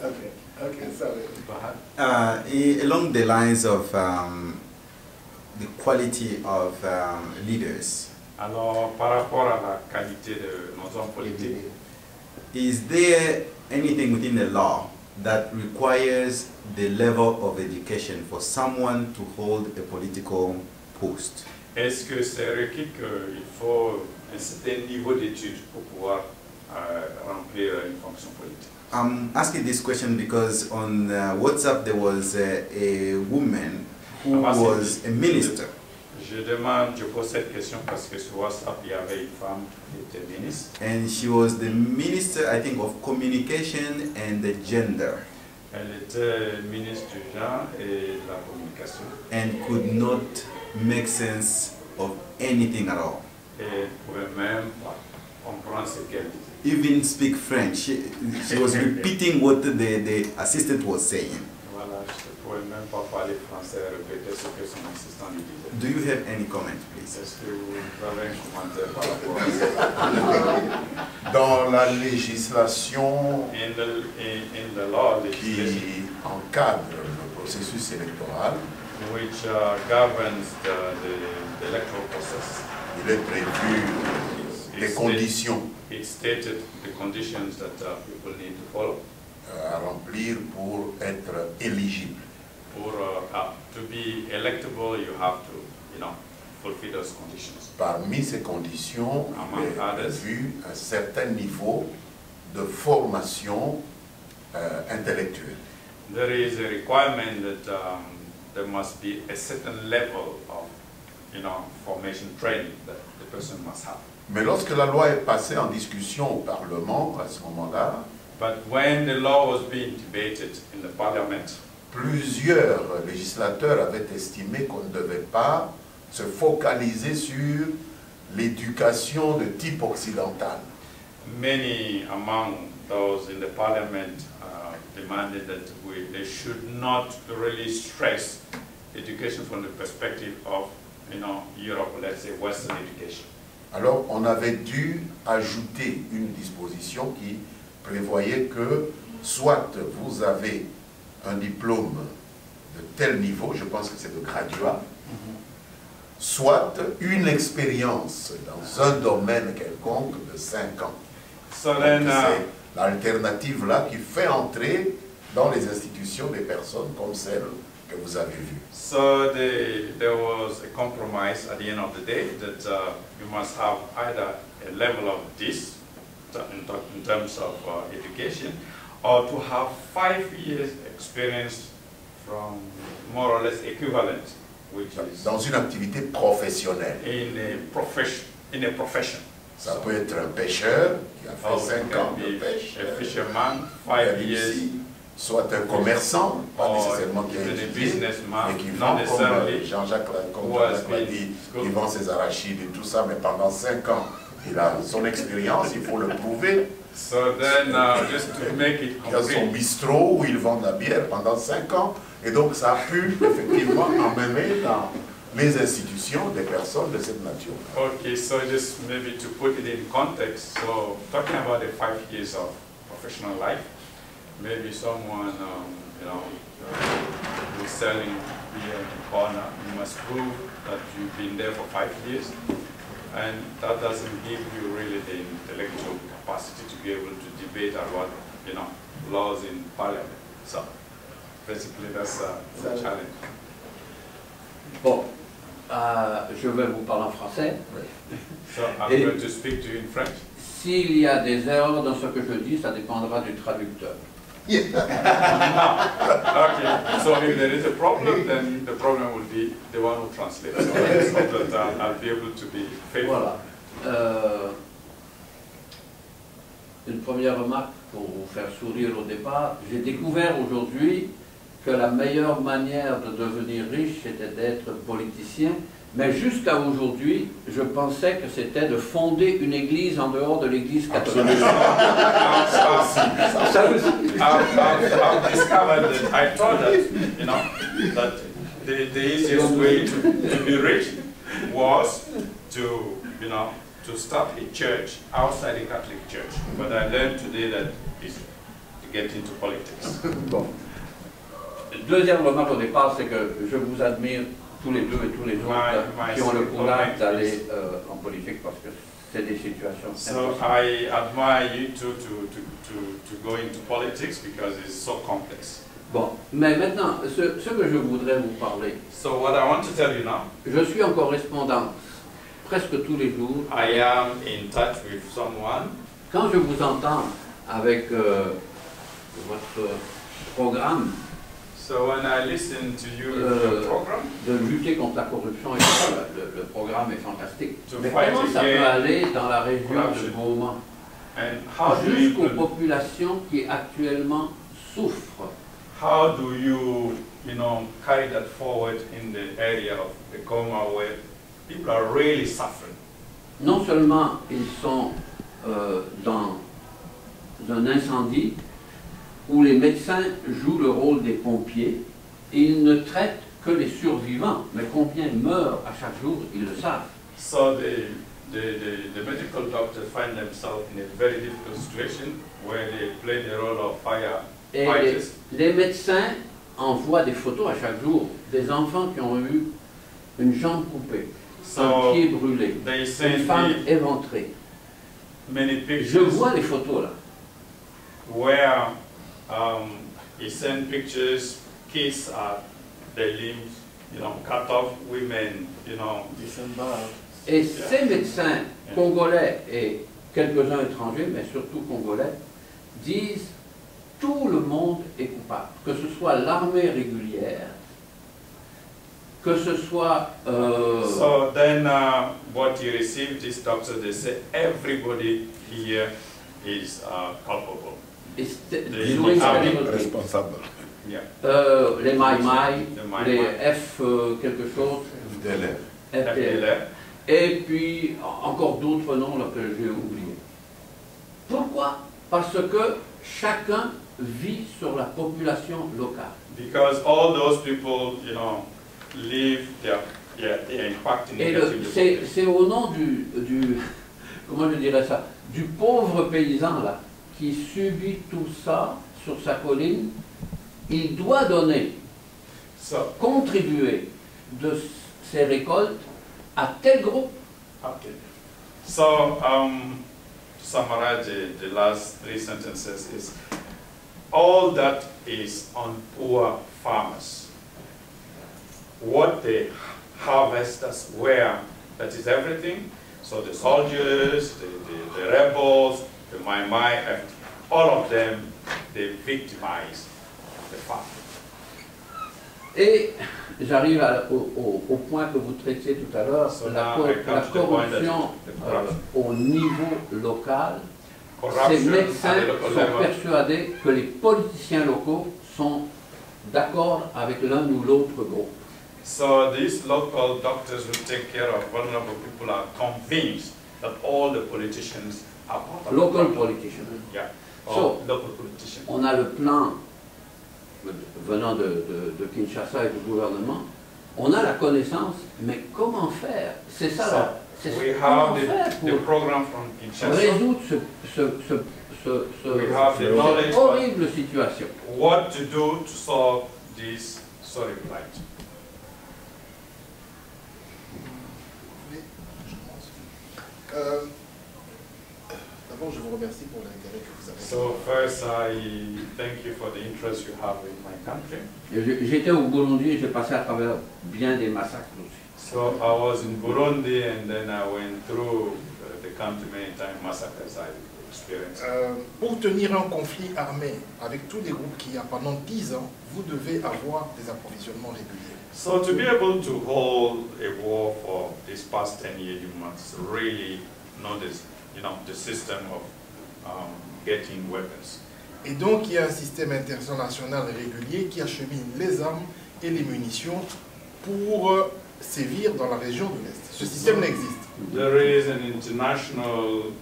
Okay, sorry. Along the lines of the quality of leaders, Alors, par rapport à la qualité de nos hommes politiques, is there anything within the law that requires the level of education for someone to hold a political post? est-ce que c'est requis qu'il faut un certain niveau d'études pour pouvoir remplir une fonction politique? I'm asking this question because on WhatsApp there was a woman who was a minister. Je pose cette question parce que sur WhatsApp, il y avait une femme qui était ministre. And she was the minister, I think, of communication and the gender. Elle était ministre du genre et de la communication. And could not make sense of anything at all. Et elle ne pouvait même pas comprendre ce qu'elle disait. Even speak French. She was repeating what the assistant was saying. Voilà, je ne pouvais même pas parler français et répéter ce que son assistant lui disait. Do you have any comment, please? Est-ce que vous avez un commentaire par rapport à ça? Dans la législation In the law legislation, qui encadre le processus électoral, which governs the electoral process, il est prévu des conditions it stated the conditions that people need to follow à remplir pour être éligible. for to be electable. You have to, fulfill those conditions. Parmi ces conditions, Among il est others. prévu un certain niveau de formation intellectuelle. There is a requirement that there must be a certain level of, formation training that the person must have. Mais lorsque la loi est passée en discussion au Parlement, à ce moment-là, But when the law was being debated in the parliament, plusieurs législateurs avaient estimé qu'on ne devait pas se focaliser sur l'éducation de type occidental. many among those in the parliament demanded that they should not really stress education from the perspective of, Europe, let's say Western education. Alors on avait dû ajouter une disposition qui prévoyait que soit vous avez un diplôme de tel niveau, je pense que c'est le graduat, soit une expérience dans un domaine quelconque de 5 ans. So Donc, then, c'est l'alternative là qui fait entrer dans les institutions des personnes comme celle que vous avez vues. so there was a compromise at the end of the day that you must have either a level of this in terms of education, or to have 5 years experience from more or less equivalent, which is Dans une activité professionnelle. in a profession. Ça peut être un pêcheur qui a fait Oh, 5 ans can de be pêche, a fisherman, qui a 5 years, réussi, soit un commerçant, pas or nécessairement qui a even a étudié, businessman, mais qui not vend comme necessarily Jean-Jacques who has l'a been dit, school. il vend ses arachides et tout ça, mais pendant 5 ans, il a son expérience, il faut le prouver. So then, just to make it Il a son complete, bistrot où il vend de la bière pendant 5 ans, et donc ça a pu effectivement emmener dans les institutions des personnes de cette nature. okay, so just maybe to put it in context, so talking about the 5 years of professional life, maybe someone, who's selling beer in the corner, you must prove that you've been there for 5 years, and that doesn't give you really the intellectual capacity to be able to debate about, laws in parliament. So basically that's a challenge. Bon, je vais vous parler en français. So I'm Et- going to speak to you in French. S'il y a des erreurs dans ce que je dis, ça dépendra du traducteur. Okay, so if there is a problem, then the problem will be the one who translates. So that I'll be able to be faithful. Voilà. Une première remarque pour vous faire sourire au départ. J'ai découvert aujourd'hui que la meilleure manière de devenir riche, c'était d'être politicien. Mais jusqu'à aujourd'hui, je pensais que c'était de fonder une église en dehors de l'église catholique. Ça aussi. I've discovered that I thought that the easiest way to be rich was to start a church outside the Catholic Church. But I learned today that the get into politics. Bon. Deuxième remarque au départ, c'est que je vous admire tous les deux et tous les autres qui ont le courage d'aller en politique parce que c'est des situations So I admire you two to go into politics because it's so complex. Bon, mais maintenant, ce que je voudrais vous parler, So what I want to tell you now, je suis en correspondance presque tous les jours. I am in touch with someone. Quand je vous entends avec votre programme So when I listen to you with your program, de lutter contre la corruption, et tout ça, le programme est fantastique. To Mais fight comment ça peut against aller dans la région de corruption. Goma and how do jusqu'aux you populations qui actuellement souffrent? how do you carry that forward in the area of the Goma where people are really suffering? Non seulement ils sont dans un incendie où les médecins jouent le rôle des pompiers et ils ne traitent que les survivants, mais combien meurent à chaque jour, ils le savent. So the medical doctors find themselves in a very difficult situation where they play the role of Et firefighters. les médecins envoient des photos à chaque jour des enfants qui ont eu une jambe coupée, un So pied brûlé, they une send femme me éventrée. many Je pictures vois les photos là. where he sent pictures, kids are their limbs, cut off, women, Et ces médecins congolais et quelques-uns étrangers, mais surtout congolais, disent tout le monde est coupable, que ce soit l'armée régulière, que ce soit So then what you receive, this doctor, they say everybody here is culpable. et Les doing armées everybody. Responsable. Yeah. Les Maïmaï, Les Mai les Mai. F quelque chose, FDLR. FDL. FDLR. Et puis encore d'autres noms là, que j'ai oubliés. Pourquoi? Parce que chacun vit sur la population locale. Because all those people, live, they're impacting Et negatively. c'est au nom du comment je dirais ça, du pauvre paysan là, qui subit tout ça sur sa colline. Il doit donner, So, contribuer de ses récoltes à tel groupe. okay. So, to summarize the last three sentences is, all that is on poor farmers. What the harvesters wear, that is everything. So the soldiers, the rebels, the Mai, all of them, they victimize the farm. Et j'arrive au point que vous traitiez tout à l'heure, So la now I come to the point that corruption the corruption. au niveau local. Ces Corruption médecins at the local sont level. persuadés que les politiciens locaux sont d'accord avec l'un ou l'autre groupe. So these local doctors who take care of vulnerable people are convinced that all the politicians are part of the Local problem. politicians. Yeah, So- all local politicians. On a le plan venant de Kinshasa et du gouvernement. On a la connaissance, mais comment faire? C'est ça, So là. C'est we comment have faire the pour program from Kinshasa. résoudre We have the knowledge cette of horrible situation. what to do to solve this sorry plight. D'abord, je vous remercie pour l'intérêt que vous avez. So first, I thank you for the interest you have in my country. J'étais au Burundi et j'ai passé à travers bien des massacres aussi. So I was in Burundi and then I went through the country many times, massacres I experienced. Pour tenir un conflit armé avec tous les groupes qu'il y a pendant 10 ans, vous devez avoir des approvisionnements réguliers. So to be able to hold a war for this past 10 years, you must really know this, the system of getting weapons. Et donc, il y a un système international régulier qui achemine les armes et les munitions pour sévir dans la région de l'Est. Ce système n'existe. There is an international,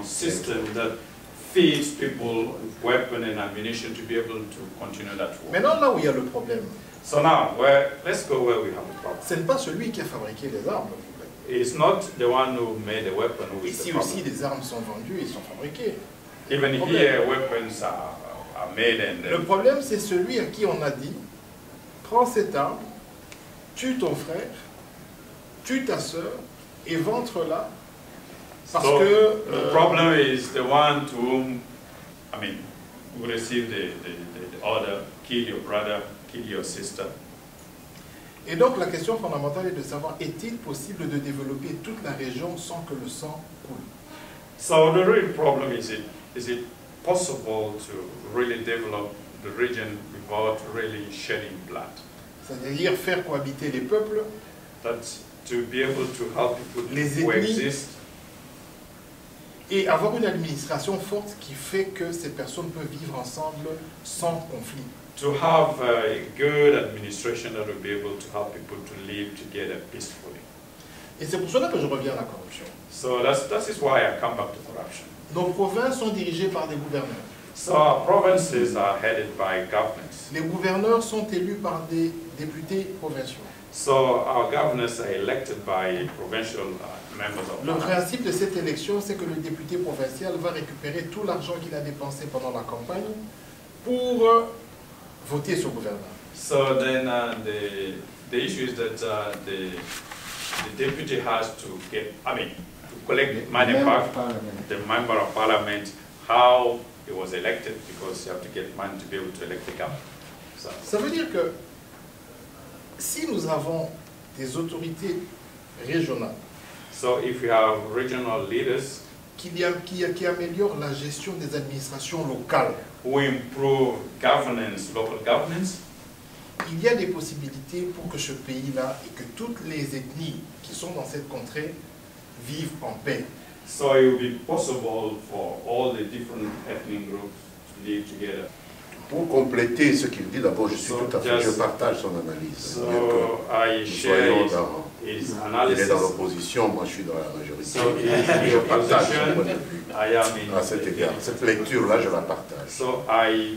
system that feeds people weapon and ammunition to be able to continue that war. Maintenant, là où il y a le problème, So now, let's go where we have a problem. ce n'est pas celui qui a fabriqué les armes, le problème. It's not the one who made the weapon who is Ici the aussi, problem. les armes sont vendues et sont fabriquées. Even Problem. here, weapons are are made and Le problème, c'est celui à qui on a dit, prends cette arme, tue ton frère, tue ta sœur et ventre-la, parce so que... the problem is the one to whom, I mean, who received the order, kill your brother, kill your sister. Et donc la question fondamentale est de savoir, est-il possible de développer toute la région sans que le sang coule? So the real problem is it possible to really develop the region without really shedding blood? C'est-à-dire faire cohabiter les peuples, That's to be able to help people Les coexist et avoir une administration forte qui fait que ces personnes peuvent vivre ensemble sans conflit. to have a good administration that will be able to help people to live together peacefully. Et c'est pour cela que je reviens à la corruption. So that is why I come back to corruption. Nos provinces sont dirigées par des gouverneurs. So our provinces are headed by governors. Les gouverneurs sont élus par des députés provinciaux. So our governors are elected by provincial members of Le parliament. principe de cette élection, c'est que le député provincial va récupérer tout l'argent qu'il a dépensé pendant la campagne pour voter ce gouvernement. So then the issue is that the deputy has to get, I mean, to collect money back, the member of parliament, how he was elected, because you have to get money to be able to elect the government. So, Ça veut dire que si nous avons des autorités régionales so if we have regional leaders qui améliorent la gestion des administrations locales, who improve governance, local governance, il y a des possibilités pour que ce pays-là et que toutes les ethnies qui sont dans cette contrée vivent en paix. so it will be possible for all the different ethnic groups to live together. Pour compléter ce qu'il dit, d'abord, je So partage son analyse. So C'est-à-dire I que share nous his soyons il est analysis. dans l'opposition, moi je suis dans la majorité. So he's in Je the partage son point de opposition, vue I am in à cet égard. Cette lecture-là, je la partage. So I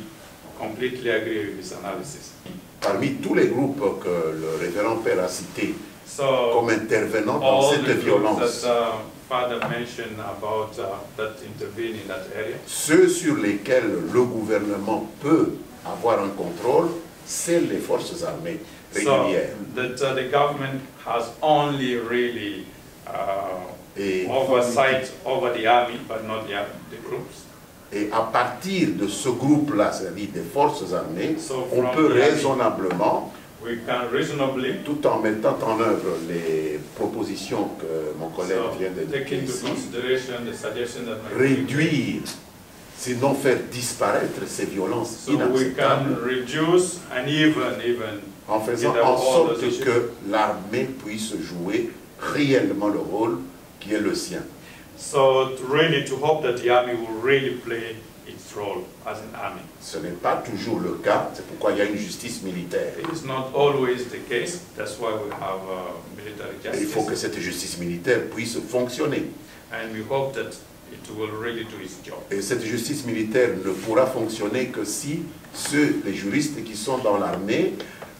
completely agree with his analysis. Parmi tous les groupes que le révérend Père a cités So comme intervenants dans all cette the groups violence, that Father mentioned about that intervene in that area, ceux sur lesquels le gouvernement peut avoir un contrôle, c'est les forces armées so régulières. that the government has only really Et, oversight over the army, but not the groups. et à partir de ce groupe-là, c'est-à-dire des forces armées, So on from peut the army, raisonnablement, we can reasonably, tout en mettant en œuvre les propositions que mon collègue so vient de take dire into ici, consideration the suggestion that my colleague made. réduire, sinon faire disparaître ces violences So we can inacceptables, reduce and even en faisant get en all sorte those issues. que l'armée puisse jouer réellement le rôle qui est le sien. So really to hope that the army will really play its role as an army. Ce n'est pas toujours le cas, c'est pourquoi il y a une justice militaire. It is not always the case. That's why we have military Et il faut que justice. cette justice militaire puisse fonctionner. And we hope that it will really do its job. Et cette justice militaire ne pourra fonctionner que si les juristes qui sont dans l'armée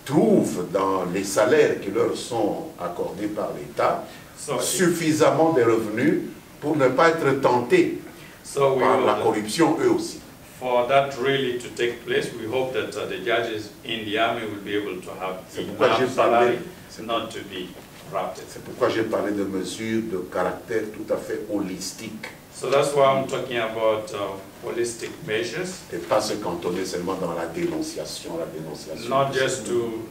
trouvent dans les salaires qui leur sont accordés par l'État So, suffisamment de revenus pour ne pas être tentés so we par la will, corruption eux aussi. for that really to take place, we hope that the judges in the army will be able to have C'est pourquoi j'ai enough parlé, salary not to be corrupted. c'est pourquoi j'ai parlé de mesures de caractère tout à fait holistique So that's why I'm talking about holistic measures, et pas se cantonner seulement dans la dénonciation. not just to,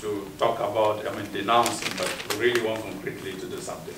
to talk about, denouncing, but we really want concretely to do something.